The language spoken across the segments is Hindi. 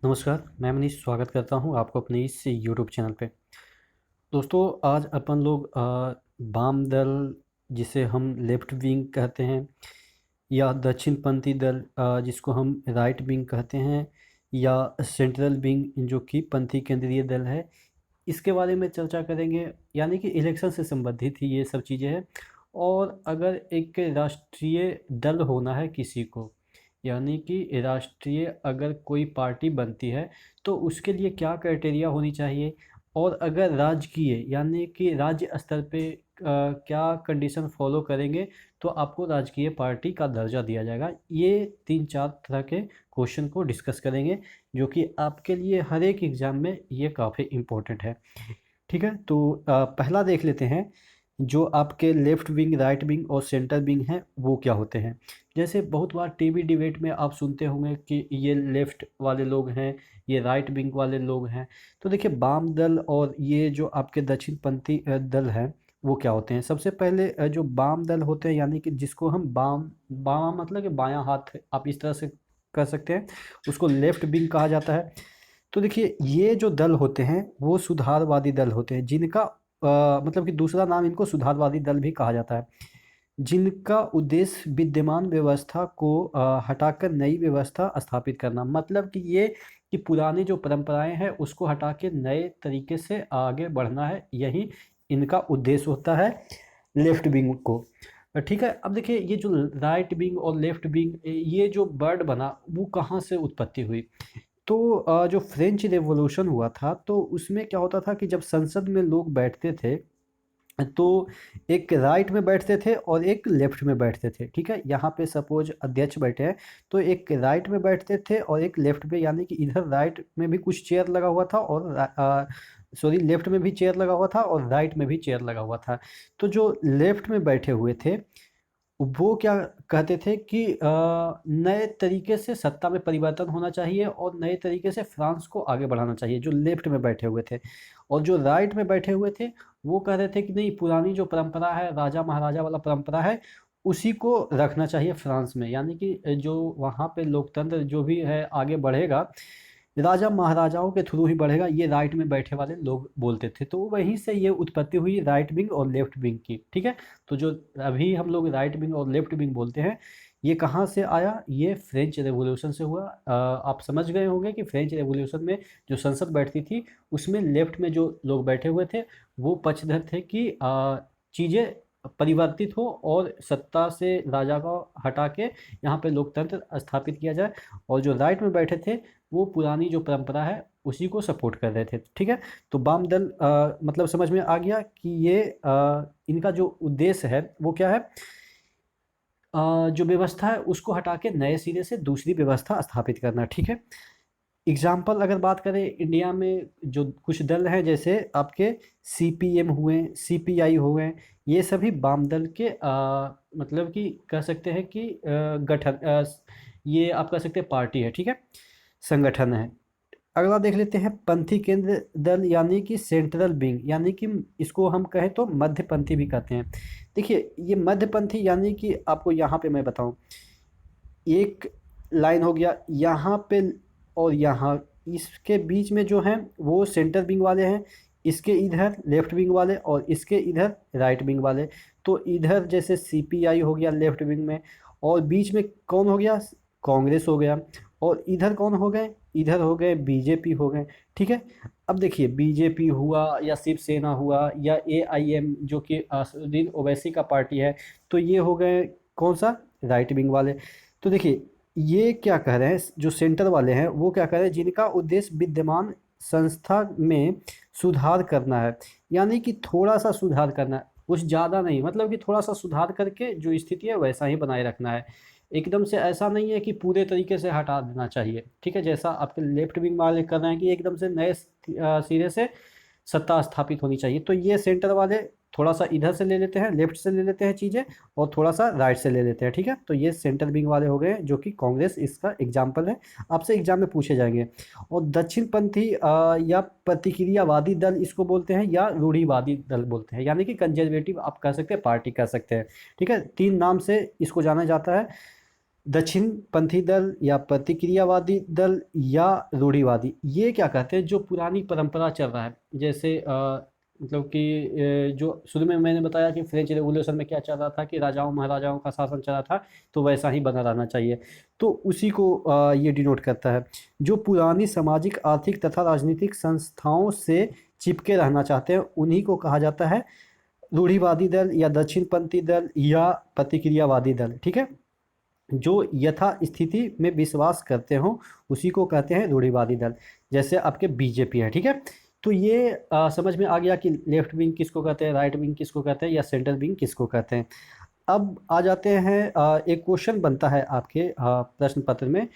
नमस्कार, मैं मनीष स्वागत करता हूँ आपको अपने इस यूट्यूब चैनल पे। दोस्तों, आज अपन लोग वाम दल, जिसे हम लेफ्ट विंग कहते हैं, या दक्षिणपंथी दल जिसको हम राइट विंग कहते हैं, या सेंट्रल विंग जो कि पंथी केंद्रीय दल है, इसके बारे में चर्चा करेंगे। यानी कि इलेक्शन से संबंधित ही ये सब चीज़ें हैं। और अगर एक राष्ट्रीय दल होना है किसी को, यानी कि राष्ट्रीय अगर कोई पार्टी बनती है, तो उसके लिए क्या क्राइटेरिया होनी चाहिए, और अगर राजकीय यानी कि राज्य स्तर पे क्या कंडीशन फॉलो करेंगे तो आपको राजकीय पार्टी का दर्जा दिया जाएगा। ये 3-4 तरह के क्वेश्चन को डिस्कस करेंगे, जो कि आपके लिए हर एक एग्ज़ाम में ये काफ़ी इम्पोर्टेंट है। ठीक है, तो पहला देख लेते हैं। जो आपके लेफ्ट विंग, राइट विंग और सेंटर विंग हैं, वो क्या होते हैं। जैसे बहुत बार टीवी डिबेट में आप सुनते होंगे कि ये लेफ्ट वाले लोग हैं, ये राइट विंग वाले लोग हैं। तो देखिए, वाम दल और ये जो आपके दक्षिणपंथी दल हैं, वो क्या होते हैं। सबसे पहले जो वाम दल होते हैं, यानी कि जिसको हम वाम वाम मतलब कि बायां हाथ, आप इस तरह से कर सकते हैं, उसको लेफ्ट विंग कहा जाता है। तो देखिए, ये जो दल होते हैं वो सुधारवादी दल होते हैं, जिनका मतलब कि दूसरा नाम इनको सुधारवादी दल भी कहा जाता है, जिनका उद्देश्य विद्यमान व्यवस्था को हटाकर नई व्यवस्था स्थापित करना। मतलब कि ये कि पुरानी जो परंपराएं हैं उसको हटा के नए तरीके से आगे बढ़ना है, यही इनका उद्देश्य होता है लेफ्ट विंग को। ठीक है, अब देखिए, ये जो राइट विंग और लेफ्ट विंग, ये जो वर्ड बना वो कहाँ से उत्पत्ति हुई। तो जो फ्रेंच रेवोल्यूशन हुआ था, तो उसमें क्या होता था कि जब संसद में लोग बैठते थे, तो एक राइट में बैठते थे और एक लेफ्ट में बैठते थे। ठीक है, यहाँ पे सपोज अध्यक्ष बैठे हैं, तो एक राइट में बैठते थे और एक लेफ्ट में, यानी कि इधर राइट में भी कुछ चेयर लगा हुआ था, और सॉरी, लेफ्ट में भी चेयर लगा हुआ था और राइट में भी चेयर लगा हुआ था। तो जो लेफ्ट में बैठे हुए थे, वो क्या कहते थे कि नए तरीके से सत्ता में परिवर्तन होना चाहिए और नए तरीके से फ्रांस को आगे बढ़ाना चाहिए, जो लेफ्ट में बैठे हुए थे। और जो राइट में बैठे हुए थे, वो कह रहे थे कि नहीं, पुरानी जो परंपरा है, राजा महाराजा वाला परंपरा है, उसी को रखना चाहिए फ्रांस में। यानी कि जो वहाँ पे लोकतंत्र जो भी है आगे बढ़ेगा, राजा महाराजाओं के थ्रू ही बढ़ेगा, ये राइट में बैठे वाले लोग बोलते थे। तो वहीं से ये उत्पत्ति हुई राइट विंग और लेफ्ट विंग की। ठीक है, तो जो अभी हम लोग राइट विंग और लेफ्ट विंग बोलते हैं, ये कहाँ से आया, ये फ्रेंच रेवोल्यूशन से हुआ। आप समझ गए होंगे कि फ्रेंच रेवोल्यूशन में जो संसद बैठती थी, उसमें लेफ्ट में जो लोग बैठे हुए थे, वो पक्षधर थे कि चीज़ें परिवर्तित हो और सत्ता से राजा को हटा के यहाँ पे लोकतंत्र स्थापित किया जाए। और जो राइट में बैठे थे, वो पुरानी जो परंपरा है उसी को सपोर्ट कर रहे थे। ठीक है, तो वाम दल मतलब समझ में आ गया कि ये इनका जो उद्देश्य है वो क्या है। जो व्यवस्था है उसको हटा के नए सिरे से दूसरी व्यवस्था स्थापित करना। ठीक है, एग्जाम्पल अगर बात करें, इंडिया में जो कुछ दल हैं, जैसे आपके सीपीएम हुए, सीपीआई हुए, ये सभी वाम दल के मतलब कि कह सकते हैं कि गठन, ये आप कह सकते हैं पार्टी है। ठीक है, संगठन है। अगला देख लेते हैं पंथी केंद्र दल, यानी कि सेंट्रल विंग, यानी कि इसको हम कहें तो मध्यपंथी भी कहते हैं। देखिए, ये मध्यपंथी यानी कि आपको यहाँ पे मैं बताऊं, एक लाइन हो गया यहाँ पे, और यहाँ इसके बीच में जो है वो सेंटर विंग वाले हैं, इसके इधर लेफ्ट विंग वाले और इसके इधर राइट विंग वाले। तो इधर जैसे सीपीआई हो गया लेफ्ट विंग में, और बीच में कौन हो गया, कांग्रेस हो गया, और इधर कौन हो गए, इधर हो गए बीजेपी हो गए। ठीक है, अब देखिए, बीजेपी हुआ या शिवसेना हुआ या एआईएम जो कि असदुद्दीन ओवैसी का पार्टी है, तो ये हो गए कौन सा, राइट विंग वाले। तो देखिए, ये क्या कह रहे हैं, जो सेंटर वाले हैं वो क्या कह रहे हैं, जिनका उद्देश्य विद्यमान संस्था में सुधार करना है, यानी कि थोड़ा सा सुधार करना है, कुछ ज़्यादा नहीं, मतलब कि थोड़ा सा सुधार करके जो स्थिति है वैसा ही बनाए रखना है। एकदम से ऐसा नहीं है कि पूरे तरीके से हटा देना चाहिए। ठीक है, जैसा आपके लेफ्ट विंग वाले कर रहे हैं कि एकदम से नए सिरे से सत्ता स्थापित होनी चाहिए, तो ये सेंटर वाले थोड़ा सा इधर से ले लेते हैं, लेफ्ट से ले लेते हैं चीज़ें, और थोड़ा सा राइट से ले लेते हैं। ठीक है, तो ये सेंटर विंग वाले हो गए, जो कि कांग्रेस इसका एग्जाम्पल है, आपसे एग्जाम में पूछे जाएंगे। और दक्षिणपंथी या प्रतिक्रियावादी दल इसको बोलते हैं, या रूढ़िवादी दल बोलते हैं, यानी कि कंजर्वेटिव आप कह सकते हैं, पार्टी कह सकते हैं। ठीक है, 3 नाम से इसको जाना जाता है। दक्षिणपंथी दल या प्रतिक्रियावादी दल या रूढ़िवादी, ये क्या कहते हैं, जो पुरानी परंपरा चल रहा है, जैसे मतलब कि जो शुरू में मैंने बताया कि फ्रेंच रेवोल्यूशन में क्या चल रहा था कि राजाओं महाराजाओं का शासन चला था, तो वैसा ही बना रहना चाहिए, तो उसी को ये डिनोट करता है। जो पुरानी सामाजिक आर्थिक तथा राजनीतिक संस्थाओं से चिपके रहना चाहते हैं, उन्हीं को कहा जाता है रूढ़िवादी दल या दक्षिणपंथी दल या प्रतिक्रियावादी दल। ठीक है, जो यथा स्थिति में विश्वास करते हो उसी को कहते हैं रूढ़िवादी दल, जैसे आपके बीजेपी है। ठीक है, तो ये समझ में आ गया कि लेफ्ट विंग किसको कहते हैं, राइट विंग किसको कहते हैं, या सेंट्रल विंग किसको कहते हैं। अब आ जाते हैं, एक क्वेश्चन बनता है आपके प्रश्न पत्र में,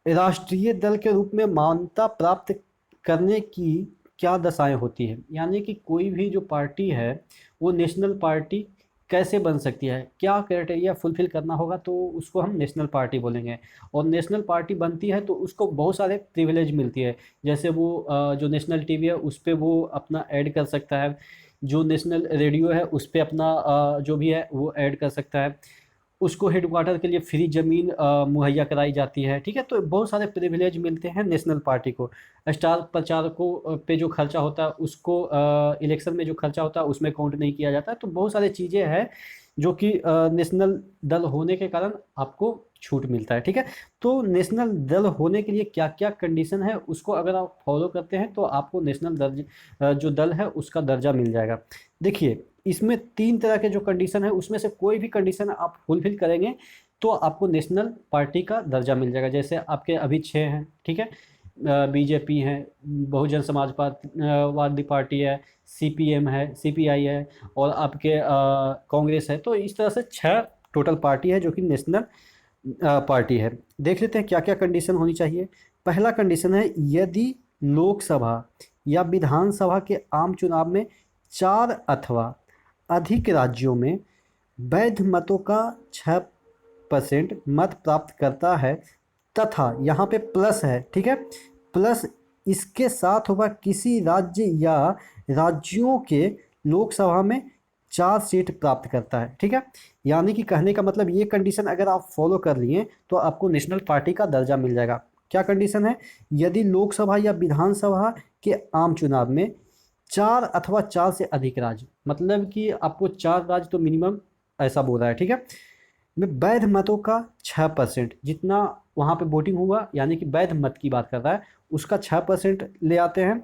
राष्ट्रीय दल के रूप में मान्यता प्राप्त करने की क्या दशाएं होती है, यानी कि कोई भी जो पार्टी है वो नेशनल पार्टी कैसे बन सकती है, क्या क्राइटेरिया फुलफिल करना होगा तो उसको हम नेशनल पार्टी बोलेंगे। और नेशनल पार्टी बनती है तो उसको बहुत सारे प्रिविलेज मिलती है, जैसे वो जो नेशनल टीवी है उस पर वो अपना ऐड कर सकता है, जो नेशनल रेडियो है उस पर अपना जो भी है वो ऐड कर सकता है, उसको हेडक्वार्टर के लिए फ्री ज़मीन मुहैया कराई जाती है। ठीक है, तो बहुत सारे प्रिविलेज मिलते हैं नेशनल पार्टी को। स्टार प्रचारकों पे जो खर्चा होता है उसको इलेक्शन में जो खर्चा होता है उसमें काउंट नहीं किया जाता है। तो बहुत सारी चीज़ें हैं जो कि नेशनल दल होने के कारण आपको छूट मिलता है। ठीक है, तो नेशनल दल होने के लिए क्या क्या कंडीशन है उसको अगर आप फॉलो करते हैं तो आपको नेशनल जो दल है उसका दर्जा मिल जाएगा। देखिए, इसमें 3 तरह के जो कंडीशन है उसमें से कोई भी कंडीशन आप फुलफिल करेंगे तो आपको नेशनल पार्टी का दर्जा मिल जाएगा। जैसे आपके अभी 6 हैं। ठीक है, बीजेपी है, बहुजन समाज पार्टी वादी पार्टी है, सीपीएम है, सीपीआई है, और आपके कांग्रेस है। तो इस तरह से 6 टोटल पार्टी है जो कि नेशनल पार्टी है। देख लेते हैं क्या क्या कंडीशन होनी चाहिए। पहला कंडीशन है, यदि लोकसभा या विधानसभा के आम चुनाव में 4 अथवा अधिक राज्यों में वैध मतों का 6% मत प्राप्त करता है, तथा यहाँ पे प्लस है। ठीक है, प्लस इसके साथ होगा किसी राज्य या राज्यों के लोकसभा में 4 सीट प्राप्त करता है। ठीक है, यानी कि कहने का मतलब ये कंडीशन अगर आप फॉलो कर लिए तो आपको नेशनल पार्टी का दर्जा मिल जाएगा। क्या कंडीशन है, यदि लोकसभा या विधानसभा के आम चुनाव में 4 अथवा 4 से अधिक राज्य, मतलब कि आपको 4 राज्य तो मिनिमम ऐसा बोल रहा है। ठीक है, में वैध मतों का 6%, जितना वहाँ पे वोटिंग हुआ यानी कि वैध मत की बात कर रहा है, उसका 6% ले आते हैं।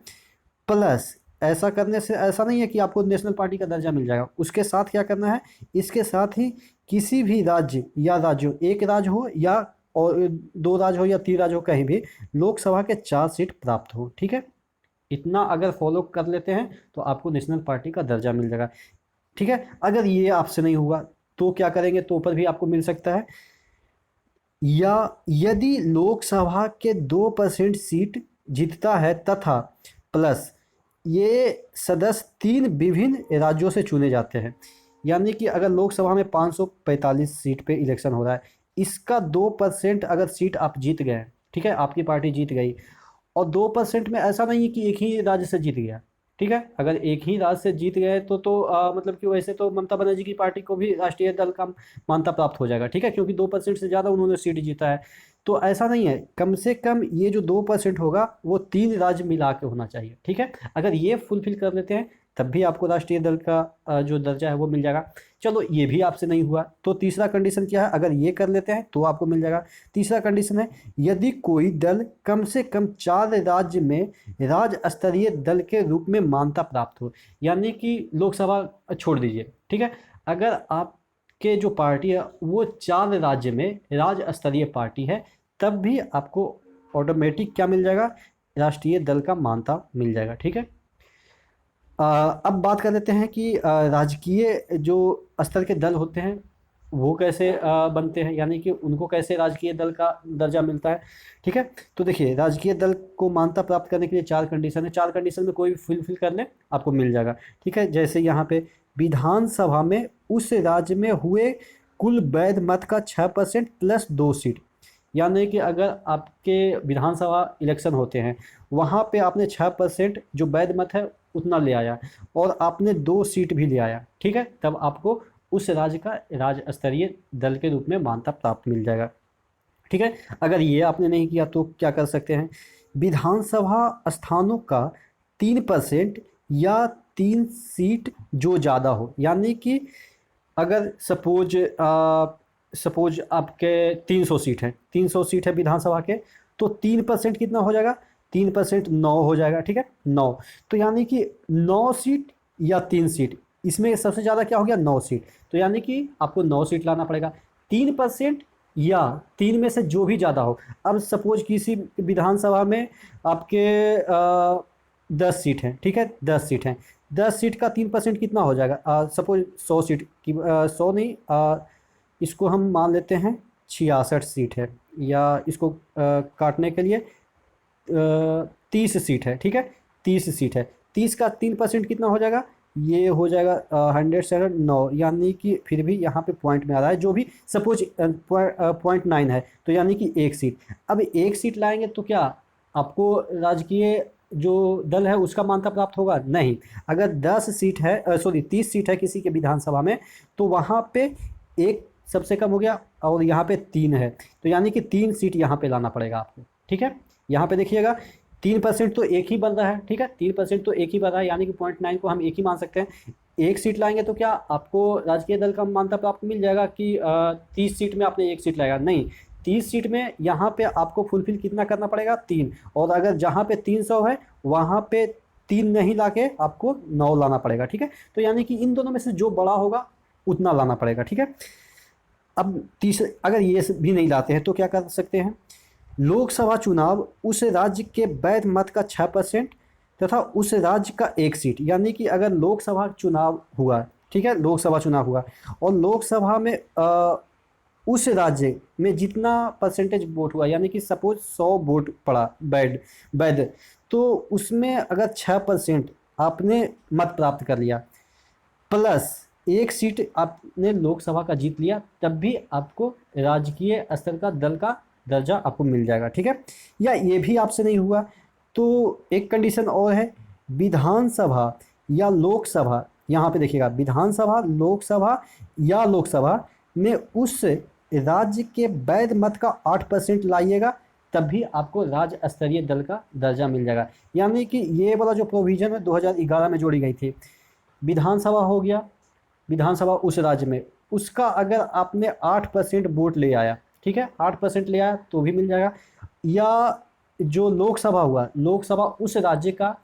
प्लस ऐसा करने से ऐसा नहीं है कि आपको नेशनल पार्टी का दर्जा मिल जाएगा, उसके साथ क्या करना है, इसके साथ ही किसी भी राज्य या राज्यों, एक राज्य हो या और 2 राज्य हो या 3 राज्य हो, कहीं भी लोकसभा के 4 सीट प्राप्त हो। ठीक है, इतना अगर फॉलो कर लेते हैं तो आपको नेशनल पार्टी का दर्जा मिल जाएगा। ठीक है, अगर ये आपसे नहीं हुआ तो क्या करेंगे, तो ऊपर भी आपको मिल सकता है, या यदि लोकसभा के 2% सीट जीतता है तथा प्लस ये सदस्य 3 विभिन्न राज्यों से चुने जाते हैं, यानी कि अगर लोकसभा में 545 सीट पे इलेक्शन हो रहा है, इसका 2% अगर सीट आप जीत गए, ठीक है, आपकी पार्टी जीत गई, और 2% में ऐसा नहीं है कि एक ही राज्य से जीत गया। ठीक है, अगर एक ही राज्य से जीत गए तो मतलब कि वैसे तो ममता बनर्जी की पार्टी को भी राष्ट्रीय दल का मान्यता प्राप्त हो जाएगा। ठीक है, क्योंकि 2% से ज़्यादा उन्होंने सीट जीता है। तो ऐसा नहीं है, कम से कम ये जो 2% होगा वो 3 राज्य मिला के होना चाहिए। ठीक है, अगर ये फुलफिल कर लेते हैं तब भी आपको राष्ट्रीय दल का जो दर्जा है वो मिल जाएगा। चलो, ये भी आपसे नहीं हुआ तो तीसरा कंडीशन क्या है, अगर ये कर लेते हैं तो आपको मिल जाएगा। तीसरा कंडीशन है, यदि कोई दल कम से कम 4 राज्य में राज्य स्तरीय दल के रूप में मान्यता प्राप्त हो, यानी कि लोकसभा छोड़ दीजिए। ठीक है, अगर आपके जो पार्टी है वो 4 राज्य में राज्य स्तरीय पार्टी है, तब भी आपको ऑटोमेटिक क्या मिल जाएगा, राष्ट्रीय दल का मान्यता मिल जाएगा। ठीक है, अब बात कर लेते हैं कि राजकीय जो स्तर के दल होते हैं वो कैसे बनते हैं, यानी कि उनको कैसे राजकीय दल का दर्जा मिलता है। ठीक है, तो देखिए, राजकीय दल को मान्यता प्राप्त करने के लिए 4 कंडीशन है, 4 कंडीशन में कोई भी फुलफिल कर ले आपको मिल जाएगा। ठीक है, जैसे यहाँ पे विधानसभा में उस राज्य में हुए कुल वैध मत का 6% प्लस 2 सीट, यानी कि अगर आपके विधानसभा इलेक्शन होते हैं वहाँ पे आपने 6% जो वैध मत है उतना ले आया और आपने 2 सीट भी ले आया, ठीक है, तब आपको उस राज्य का राज्य स्तरीय दल के रूप में मान्यता प्राप्त मिल जाएगा। ठीक है। अगर ये आपने नहीं किया तो क्या कर सकते हैं, विधानसभा स्थानों का 3% या 3 सीट जो ज़्यादा हो, यानी कि अगर सपोज आपके 300 सीट हैं, 300 सीट है विधानसभा के, तो 3% कितना हो जाएगा, 3% 9 हो जाएगा। ठीक है, 9। तो यानी कि 9 सीट या 3 सीट, इसमें सबसे ज़्यादा क्या हो गया, 9 सीट। तो यानी कि आपको 9 सीट लाना पड़ेगा। 3% या 3 में से जो भी ज़्यादा हो। अब सपोज किसी विधानसभा में आपके 10 सीट हैं, ठीक है, 10 सीट हैं, 10 सीट का 3% कितना हो जाएगा, सपोज 100 सीट की, 100 नहीं, इसको हम मान लेते हैं 66 सीट है, या इसको काटने के लिए 30 सीट है। ठीक है, 30 सीट है, 30 का 3% कितना हो जाएगा, ये हो जाएगा 109, यानी कि फिर भी यहाँ पे पॉइंट में आ रहा है, जो भी सपोज 0.9 है, तो यानी कि 1 सीट। अब 1 सीट लाएंगे तो क्या आपको राजकीय जो दल है उसका मान्यता प्राप्त होगा, नहीं। अगर 10 सीट है, सॉरी 30 सीट है किसी के विधानसभा में, तो वहाँ पे एक सबसे कम हो गया और यहाँ पे 3 है, तो यानी कि 3 सीट यहाँ पे लाना पड़ेगा आपको। ठीक है, यहाँ पे देखिएगा 3% तो एक ही बन रहा है। ठीक है, 3% तो एक ही बन रहा है, यानी कि 0.9 को हम एक ही मान सकते हैं। 1 सीट लाएंगे तो क्या आपको राजकीय दल का मान्यता प्राप्त मिल जाएगा कि 30 सीट में आपने 1 सीट लाएगा, नहीं। 30 सीट में यहाँ पे आपको फुलफिल कितना करना पड़ेगा, 3। और अगर जहाँ पे 300 है वहाँ पे 3 नहीं ला के आपको 9 लाना पड़ेगा। ठीक है, तो यानी कि इन दोनों में से जो बड़ा होगा उतना लाना पड़ेगा। ठीक है, अब तीसरे, अगर ये भी नहीं लाते हैं तो क्या कर सकते हैं, लोकसभा चुनाव उस राज्य के वैध मत का 6% तथा उस राज्य का 1 सीट, यानी कि अगर लोकसभा चुनाव हुआ, ठीक है, लोकसभा चुनाव हुआ और लोकसभा में उस राज्य में जितना परसेंटेज वोट हुआ, यानी कि सपोज 100 वोट पड़ा वैध, तो उसमें अगर 6% आपने मत प्राप्त कर लिया प्लस 1 सीट आपने लोकसभा का जीत लिया, तब भी आपको राजकीय स्तर का दल का दर्जा आपको मिल जाएगा। ठीक है, या ये भी आपसे नहीं हुआ तो एक कंडीशन और है, विधानसभा या लोकसभा, यहाँ पे देखिएगा विधानसभा, लोकसभा या लोकसभा में उस राज्य के वैध मत का 8% लाइएगा, तब भी आपको राज्य स्तरीय दल का दर्जा मिल जाएगा। यानी कि ये वाला जो प्रोविज़न है 2011 में जोड़ी गई थी, विधानसभा हो गया, विधानसभा उस राज्य में, उसका अगर आपने 8% वोट ले आया, ठीक है, 8% ले आया तो भी मिल जाएगा। या जो लोकसभा हुआ, लोकसभा उस राज्य का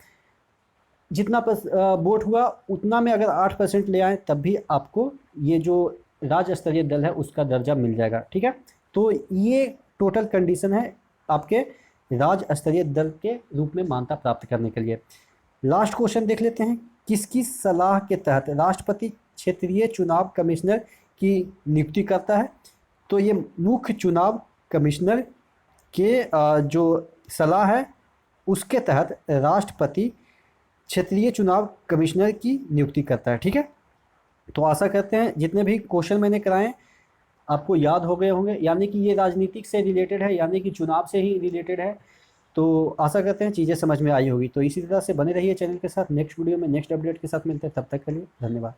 जितना वोट हुआ उतना में अगर 8% ले आए, तब भी आपको ये जो राज्य स्तरीय दल है उसका दर्जा मिल जाएगा। ठीक है, तो ये टोटल कंडीशन है आपके राज्य स्तरीय दल के रूप में मान्यता प्राप्त करने के लिए। लास्ट क्वेश्चन देख लेते हैं, किसकी सलाह के तहत राष्ट्रपति क्षेत्रीय चुनाव कमिश्नर की नियुक्ति करता है, तो ये मुख्य चुनाव कमिश्नर के जो सलाह है उसके तहत राष्ट्रपति क्षेत्रीय चुनाव कमिश्नर की नियुक्ति करता है। ठीक है, तो आशा करते हैं जितने भी क्वेश्चन मैंने कराए आपको याद हो गए होंगे, यानी कि ये राजनीतिक से रिलेटेड है, यानी कि चुनाव से ही रिलेटेड है। तो आशा करते हैं चीज़ें समझ में आई होगी। तो इसी तरह से बने रहिए चैनल के साथ, नेक्स्ट वीडियो में नेक्स्ट अपडेट के साथ मिलते हैं, तब तक के लिए धन्यवाद।